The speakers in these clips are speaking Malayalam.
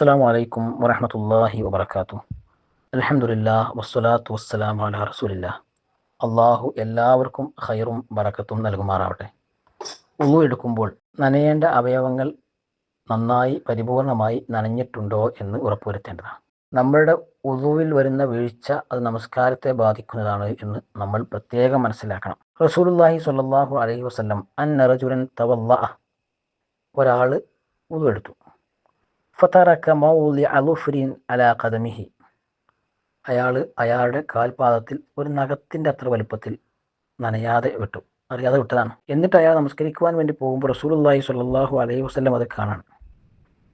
അസ്സലാമു അലൈക്കും വറഹ്മത്തുള്ളാഹി വബറകാതുഹു. അൽഹംദുലില്ലാഹ് വസ്സലാത്തു വസ്സലാമു അലാ റസൂലില്ലാഹ്. അള്ളാഹു എല്ലാവർക്കും ഖൈറും ബറക്കത്തും നൽകുമാറാവട്ടെ. ഉളു എടുക്കുമ്പോൾ നനയേണ്ട അവയവങ്ങൾ നന്നായി പരിപൂർണമായി നനഞ്ഞിട്ടുണ്ടോ എന്ന് ഉറപ്പുവരുത്തേണ്ടതാണ്. നമ്മളുടെ ഉളുവിൽ വരുന്ന വീഴ്ച അത് നമസ്കാരത്തെ ബാധിക്കുന്നതാണ് എന്ന് നമ്മൾ പ്രത്യേകം മനസ്സിലാക്കണം. റസൂലുള്ളാഹി സ്വല്ലല്ലാഹു അലൈഹി വസല്ലം അന്ന റജുലൻ തവല്ലഅ, ഒരാൾ ഉളു എടുത്തു. ഫതറക മൗളിഅ ളുഫ്രിൻ അലാ ഖദമിഹി, അയാളുടെ കാൽപാദത്തിൽ ഒരു നഖത്തിൻ്റെ അത്ര വലുപ്പത്തിൽ നനയാതെ വിട്ടു, അറിയാതെ വിട്ടതാണ്. എന്നിട്ട് അയാൾ നമസ്കരിക്കുവാൻ വേണ്ടി പോകുമ്പോൾ റസൂലുള്ളാഹി സ്വല്ലല്ലാഹു അലൈഹി വസല്ലം അത് കാണാണ്.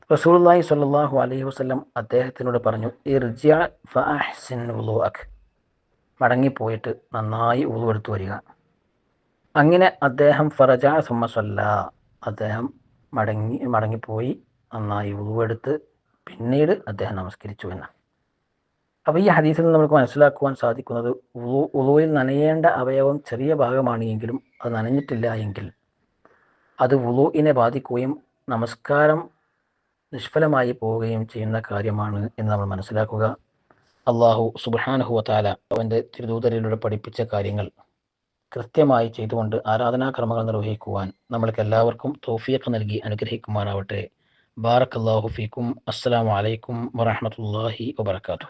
റസൂലുള്ളാഹി സ്വല്ലല്ലാഹു അലൈഹി വസല്ലം അദ്ദേഹത്തിനോട് പറഞ്ഞു, ഇർജിഅ ഫഅഹ്സിൻ വുളൂഅക്, മടങ്ങിപ്പോയിട്ട് നന്നായി വുളു എടുത്തു വരിക. അങ്ങനെ അദ്ദേഹം ഫറജഅ സുമ്മ സ്വല്ലാ, അദ്ദേഹം മടങ്ങിപ്പോയി നന്നായി വുളു എടുത്ത് പിന്നീട് അദ്ദേഹം നമസ്കരിച്ചു എന്നാണ്. അപ്പോൾ ഈ ഹദീസിൽ നിന്ന് നമുക്ക് മനസ്സിലാക്കുവാൻ സാധിക്കുന്നത്, വുളുവിൽ നനയേണ്ട അവയവം ചെറിയ ഭാഗമാണ് എങ്കിലും അത് നനഞ്ഞിട്ടില്ല എങ്കിൽ അത് വുളുവിനെ ബാധിക്കുകയും നമസ്കാരം നിഷ്ഫലമായി പോവുകയും ചെയ്യുന്ന കാര്യമാണ് എന്ന് നമ്മൾ മനസ്സിലാക്കുക. അള്ളാഹു സുബ്ഹാനഹു വ തആല അവൻ്റെ തിരുദൂതരിലൂടെ പഠിപ്പിച്ച കാര്യങ്ങൾ കൃത്യമായി ചെയ്തുകൊണ്ട് ആരാധനാക്രമങ്ങൾ നിർവഹിക്കുവാൻ നമ്മൾക്ക് എല്ലാവർക്കും തൗഫീഖ് നൽകി അനുഗ്രഹിക്കുമാറാവട്ടെ. ബാറക്കല്ലാഹു ഫീക്കും. അസ്സലാമു അലൈക്കും വറഹ്മത്തുള്ളാഹി വബറകാതുഹു.